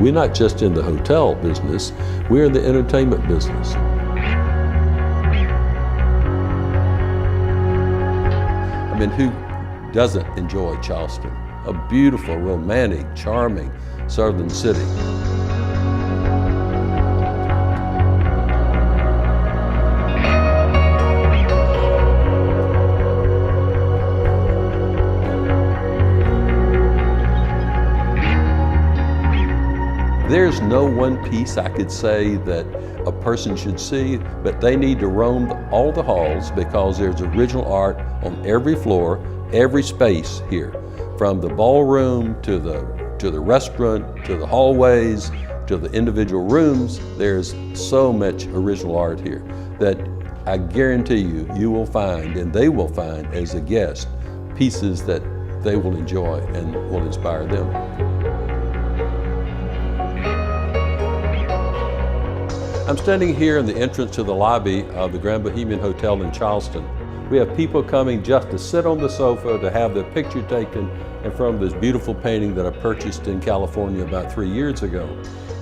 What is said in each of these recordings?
We're not just in the hotel business, we're in the entertainment business. I mean, who doesn't enjoy Charleston? A beautiful, romantic, charming southern city. There's no one piece I could say that a person should see, but they need to roam all the halls because there's original art on every floor, every space here. From the ballroom to the restaurant, to the hallways, to the individual rooms, there's so much original art here that I guarantee you will find, and they will find as a guest, pieces that they will enjoy and will inspire them. I'm standing here in the entrance to the lobby of the Grand Bohemian Hotel in Charleston. We have people coming just to sit on the sofa to have their picture taken in front of this beautiful painting that I purchased in California about 3 years ago.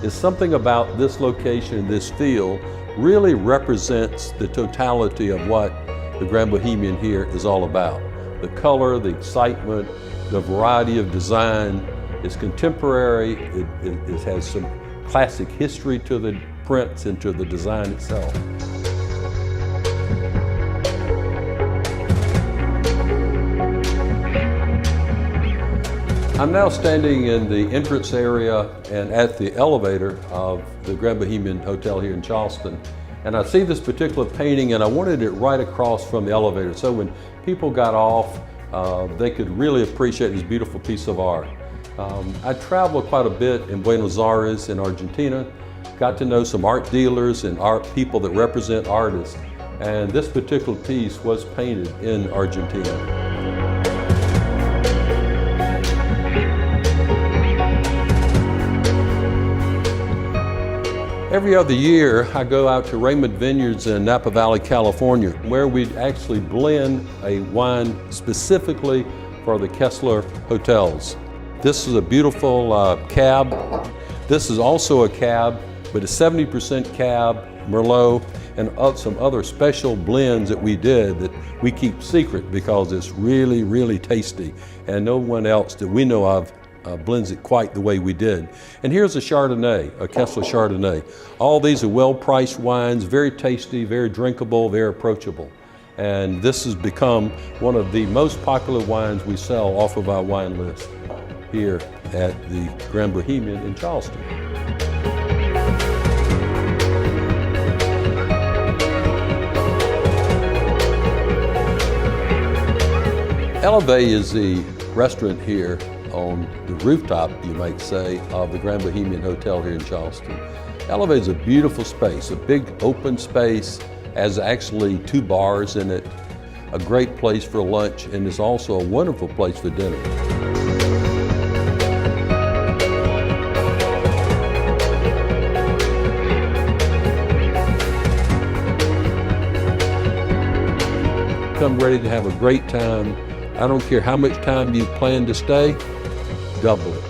It's something about this location, this field, really represents the totality of what the Grand Bohemian here is all about. The color, the excitement, the variety of design. It's contemporary, it has some classic history to the prints and to the design itself. I'm now standing in the entrance area and at the elevator of the Grand Bohemian Hotel here in Charleston. And I see this particular painting and I wanted it right across from the elevator so when people got off, they could really appreciate this beautiful piece of art. I traveled quite a bit in Buenos Aires in Argentina, got to know some art dealers and art people that represent artists, and this particular piece was painted in Argentina. Every other year, I go out to Raymond Vineyards in Napa Valley, California, where we actually blend a wine specifically for the Kessler hotels. This is a beautiful cab. This is also a cab, but it's 70% cab, Merlot, and some other special blends that we did that we keep secret because it's really, really tasty. And no one else that we know of blends it quite the way we did. And here's a Chardonnay, a Kessler Chardonnay. All these are well-priced wines, very tasty, very drinkable, very approachable. And this has become one of the most popular wines we sell off of our wine list here at the Grand Bohemian in Charleston. Elevate is the restaurant here on the rooftop, you might say, of the Grand Bohemian Hotel here in Charleston. Elevate is a beautiful space, a big open space, has actually 2 bars in it, a great place for lunch, and it's also a wonderful place for dinner. Come ready to have a great time. I don't care how much time you plan to stay, double it.